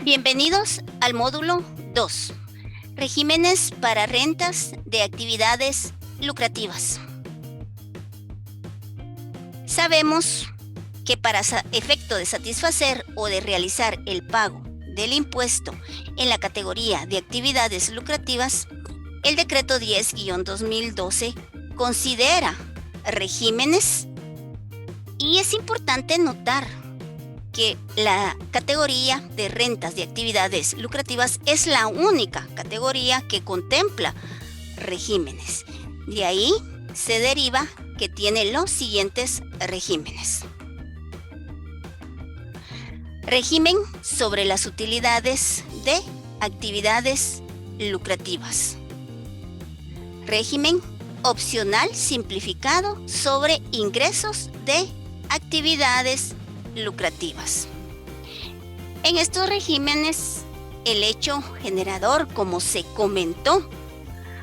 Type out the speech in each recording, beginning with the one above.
Bienvenidos al módulo 2, regímenes para rentas de actividades lucrativas. Sabemos que para efecto de satisfacer o de realizar el pago del impuesto en la categoría de actividades lucrativas, el decreto 10-2012 considera regímenes y es importante notar que la categoría de rentas de actividades lucrativas es la única categoría que contempla regímenes. De ahí se deriva que tiene los siguientes regímenes. Régimen sobre las utilidades de actividades lucrativas. Régimen opcional simplificado sobre ingresos de actividades lucrativas. En estos regímenes, el hecho generador, como se comentó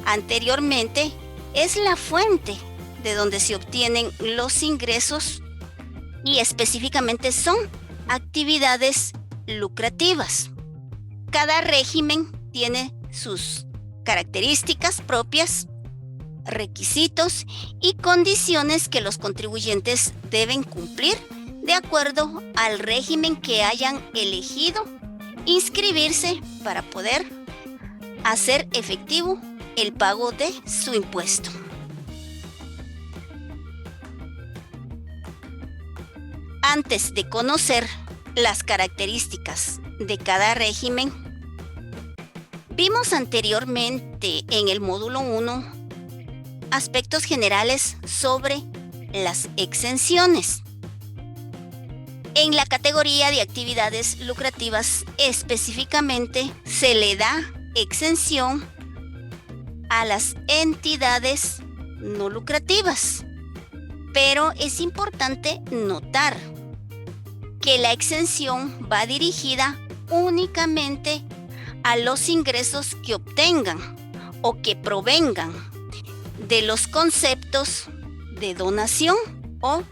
anteriormente, es la fuente de donde se obtienen los ingresos y específicamente son actividades lucrativas. Cada régimen tiene sus características propias, requisitos y condiciones que los contribuyentes deben cumplir de acuerdo al régimen que hayan elegido inscribirse para poder hacer efectivo el pago de su impuesto. Antes de conocer las características de cada régimen, vimos anteriormente en el módulo 1 aspectos generales sobre las exenciones. En la categoría de actividades lucrativas específicamente se le da exención a las entidades no lucrativas, pero es importante notar que la exención va dirigida únicamente a los ingresos que obtengan o que provengan de los conceptos de donación o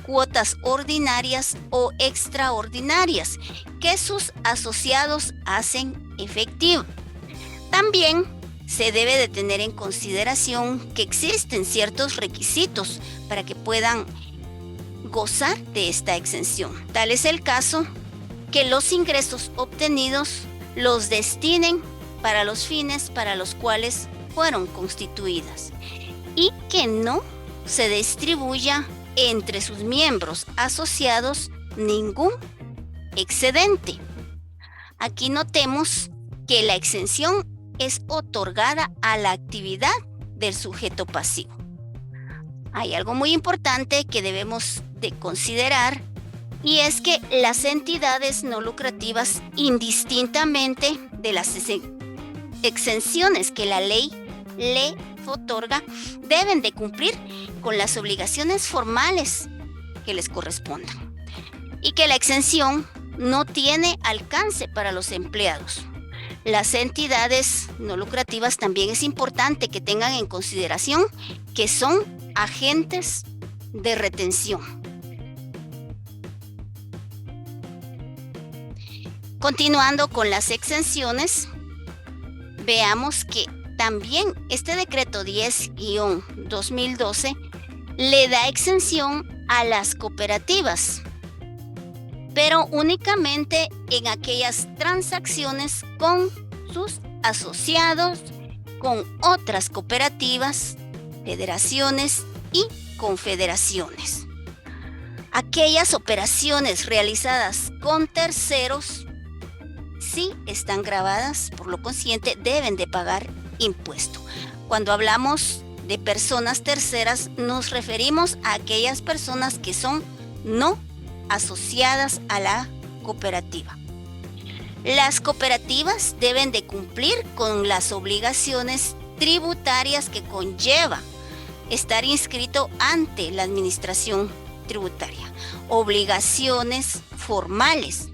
cuotas ordinarias o extraordinarias que sus asociados hacen efectivo. También se debe de tener en consideración que existen ciertos requisitos para que puedan gozar de esta exención. Tal es el caso que los ingresos obtenidos los destinen para los fines para los cuales fueron constituidas y que no se distribuya entre sus miembros asociados ningún excedente. Aquí notemos que la exención es otorgada a la actividad del sujeto pasivo. Hay algo muy importante que debemos de considerar y es que las entidades no lucrativas, indistintamente de las exenciones que la ley le otorga, deben de cumplir con las obligaciones formales que les correspondan y que la exención no tiene alcance para los empleados. Las entidades no lucrativas también es importante que tengan en consideración que son agentes de retención. Continuando con las exenciones, veamos que también este decreto 10-2012 le da exención a las cooperativas, pero únicamente en aquellas transacciones con sus asociados, con otras cooperativas, federaciones y confederaciones. Aquellas operaciones realizadas con terceros sí están gravadas, por lo consiguiente deben de pagar impuesto. Cuando hablamos de personas terceras, nos referimos a aquellas personas que son no asociadas a la cooperativa. Las cooperativas deben de cumplir con las obligaciones tributarias que conlleva estar inscrito ante la administración tributaria. Obligaciones formales,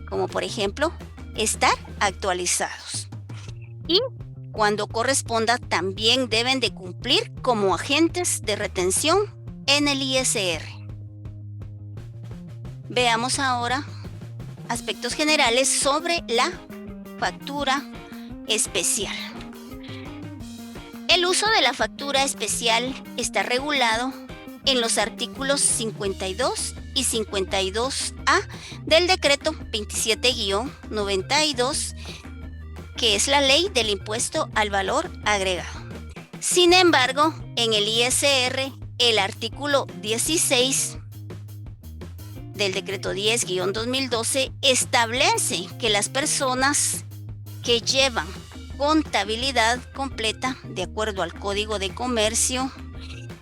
como por ejemplo, estar actualizados. Y cuando corresponda, también deben de cumplir como agentes de retención en el ISR. Veamos ahora aspectos generales sobre la factura especial. El uso de la factura especial está regulado en los artículos 52 y 52A del decreto 27-92, que es la ley del impuesto al valor agregado. Sin embargo, en el ISR, el artículo 16 del decreto 10-2012 establece que las personas que llevan contabilidad completa de acuerdo al Código de Comercio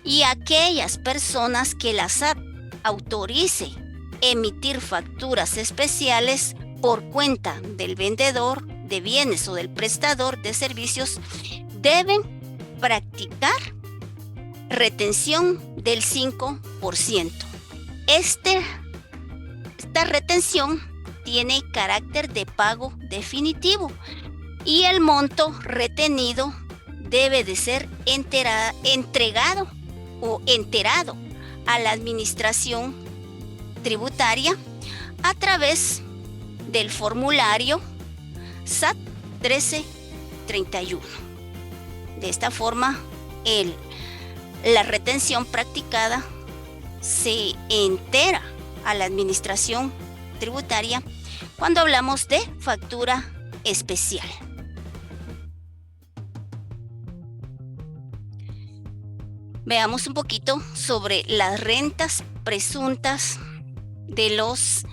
y aquellas personas que la SAT autorice emitir facturas especiales por cuenta del vendedor de bienes o del prestador de servicios deben practicar retención del 5%. Esta retención tiene carácter de pago definitivo y el monto retenido debe de ser entregado o enterado a la administración tributaria a través del formulario SAT 1331. De esta forma, la retención practicada se entera a la administración tributaria cuando hablamos de factura especial. Veamos un poquito sobre las rentas presuntas de los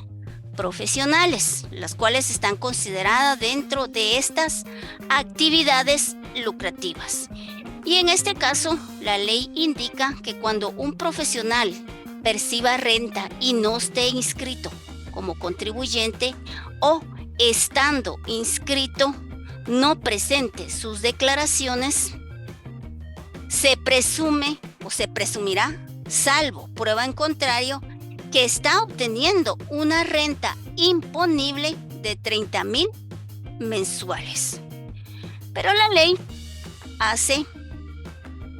profesionales, las cuales están consideradas dentro de estas actividades lucrativas. Y en este caso, la ley indica que cuando un profesional perciba renta y no esté inscrito como contribuyente o estando inscrito no presente sus declaraciones, se presume o se presumirá, salvo prueba en contrario, que está obteniendo una renta imponible de 30,000 mensuales. Pero la ley hace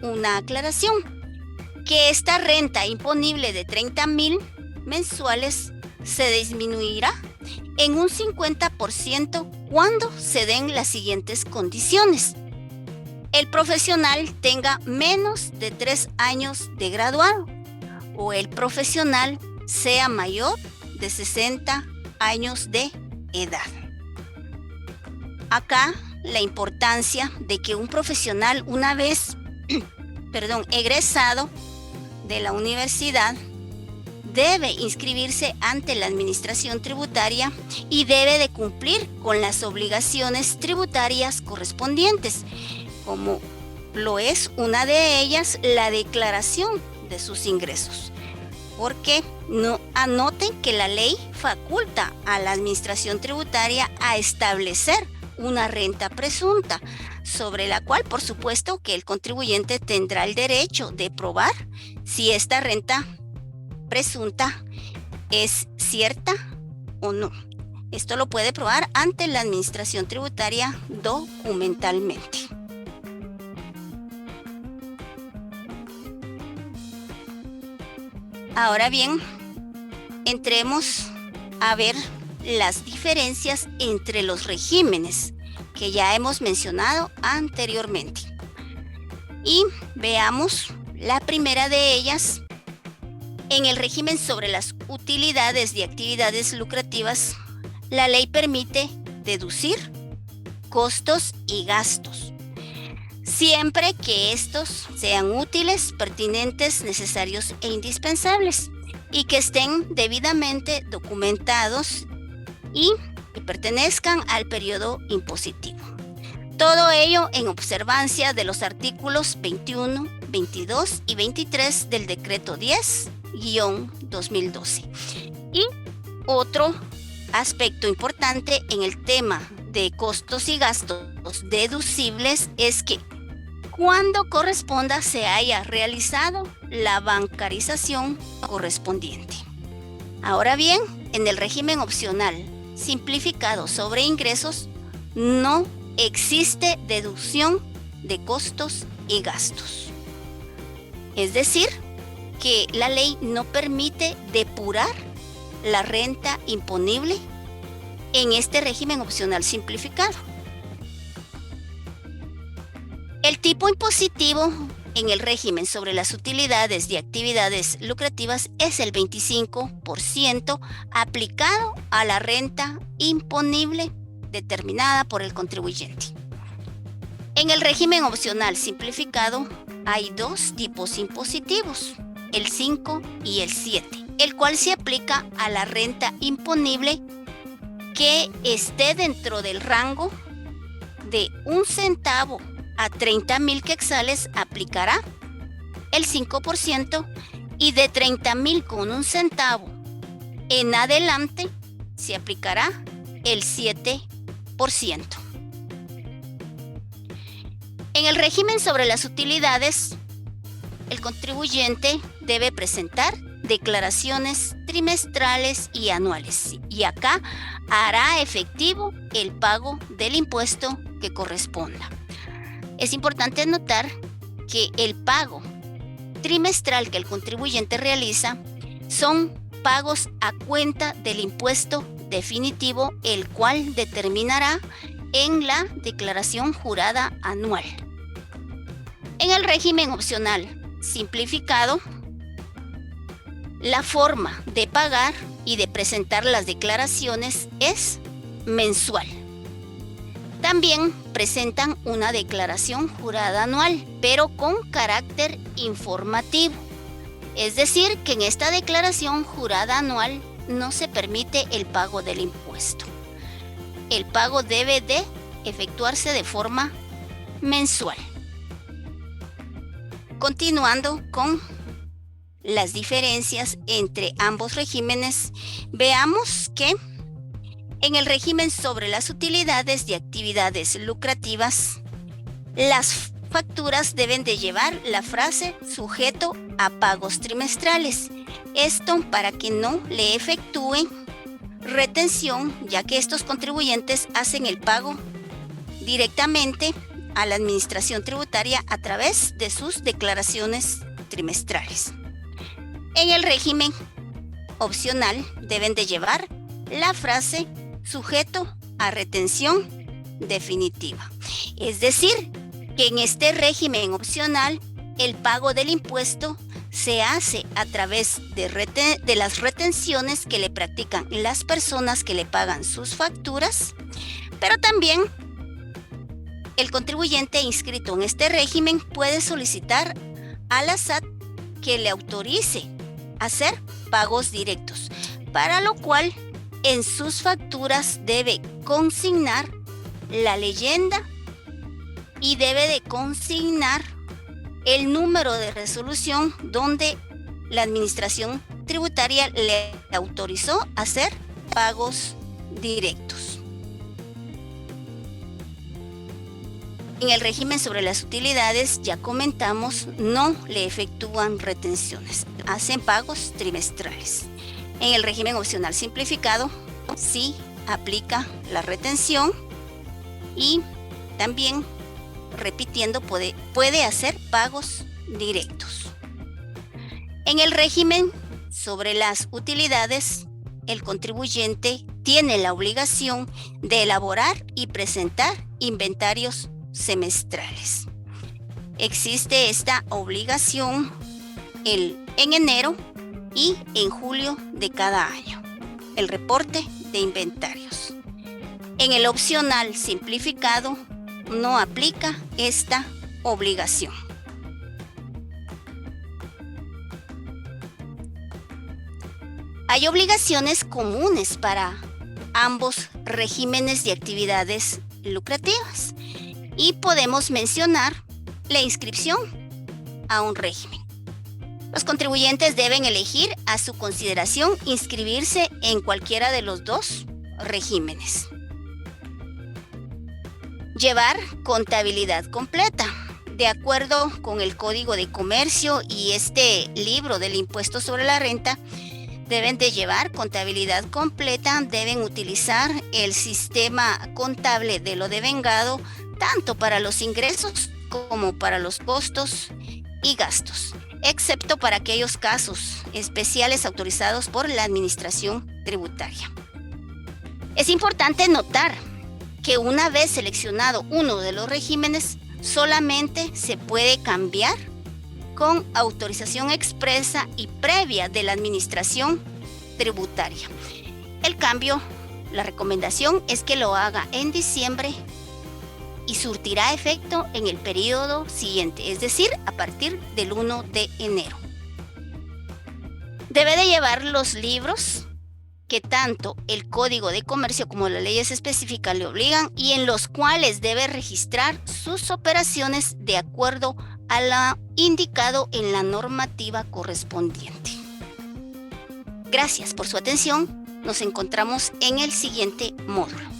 una aclaración, que esta renta imponible de 30,000 mensuales se disminuirá en un 50% cuando se den las siguientes condiciones. El profesional tenga menos de 3 años de graduado o el profesional sea mayor de 60 años de edad. Acá la importancia de que un profesional una vez egresado de la universidad debe inscribirse ante la administración tributaria y debe de cumplir con las obligaciones tributarias correspondientes, como lo es una de ellas la declaración de sus ingresos. Porque no anoten que la ley faculta a la administración tributaria a establecer una renta presunta, sobre la cual por supuesto que el contribuyente tendrá el derecho de probar si esta renta presunta es cierta o no. Esto lo puede probar ante la administración tributaria documentalmente. Ahora bien, entremos a ver las diferencias entre los regímenes que ya hemos mencionado anteriormente. Y veamos la primera de ellas. En el régimen sobre las utilidades de actividades lucrativas, la ley permite deducir costos y gastos, siempre que estos sean útiles, pertinentes, necesarios e indispensables, y que estén debidamente documentados y que pertenezcan al periodo impositivo. Todo ello en observancia de los artículos 21, 22 y 23 del decreto 10-2012. Y otro aspecto importante en el tema de costos y gastos deducibles es que cuando corresponda se haya realizado la bancarización correspondiente. Ahora bien, en el régimen opcional simplificado sobre ingresos no existe deducción de costos y gastos. Es decir, que la ley no permite depurar la renta imponible en este régimen opcional simplificado. El tipo impositivo en el régimen sobre las utilidades de actividades lucrativas es el 25% aplicado a la renta imponible determinada por el contribuyente. En el régimen opcional simplificado hay dos tipos impositivos, el 5 y el 7, el cual se aplica a la renta imponible que esté dentro del rango de 1 centavo a 30,000 quetzales aplicará el 5% y de 30,000 con 1 centavo en adelante se aplicará el 7%. En el régimen sobre las utilidades, el contribuyente debe presentar declaraciones trimestrales y anuales y acá hará efectivo el pago del impuesto que corresponda. Es importante notar que el pago trimestral que el contribuyente realiza son pagos a cuenta del impuesto definitivo, el cual determinará en la declaración jurada anual. En el régimen opcional simplificado, la forma de pagar y de presentar las declaraciones es mensual. También presentan una declaración jurada anual, pero con carácter informativo. Es decir, que en esta declaración jurada anual no se permite el pago del impuesto. El pago debe de efectuarse de forma mensual. Continuando con las diferencias entre ambos regímenes, veamos que en el régimen sobre las utilidades de actividades lucrativas, las facturas deben de llevar la frase sujeto a pagos trimestrales. Esto para que no le efectúen retención, ya que estos contribuyentes hacen el pago directamente a la administración tributaria a través de sus declaraciones trimestrales. En el régimen opcional deben de llevar la frase sujeto a retención definitiva. Es decir, que en este régimen opcional el pago del impuesto se hace a través de las retenciones que le practican las personas que le pagan sus facturas, pero también el contribuyente inscrito en este régimen puede solicitar a la SAT que le autorice hacer pagos directos, para lo cual en sus facturas debe consignar la leyenda y debe de consignar el número de resolución donde la administración tributaria le autorizó hacer pagos directos. En el régimen sobre las utilidades, ya comentamos, no le efectúan retenciones, hacen pagos trimestrales. En el régimen opcional simplificado, sí aplica la retención y también, repitiendo, puede hacer pagos directos. En el régimen sobre las utilidades, el contribuyente tiene la obligación de elaborar y presentar inventarios semestrales. Existe esta obligación en enero y en julio de cada año, el reporte de inventarios. En el opcional simplificado no aplica esta obligación. Hay obligaciones comunes para ambos regímenes de actividades lucrativas y podemos mencionar la inscripción a un régimen. Los contribuyentes deben elegir a su consideración inscribirse en cualquiera de los dos regímenes. Llevar contabilidad completa. De acuerdo con el Código de Comercio y este libro del impuesto sobre la renta, deben de llevar contabilidad completa, deben utilizar el sistema contable de lo devengado, tanto para los ingresos como para los costos y gastos, excepto para aquellos casos especiales autorizados por la administración tributaria. Es importante notar que una vez seleccionado uno de los regímenes, solamente se puede cambiar con autorización expresa y previa de la administración tributaria. El cambio, la recomendación es que lo haga en diciembre y surtirá efecto en el periodo siguiente, es decir, a partir del 1 de enero. Debe de llevar los libros que tanto el Código de Comercio como las leyes específicas le obligan y en los cuales debe registrar sus operaciones de acuerdo a lo indicado en la normativa correspondiente. Gracias por su atención. Nos encontramos en el siguiente módulo.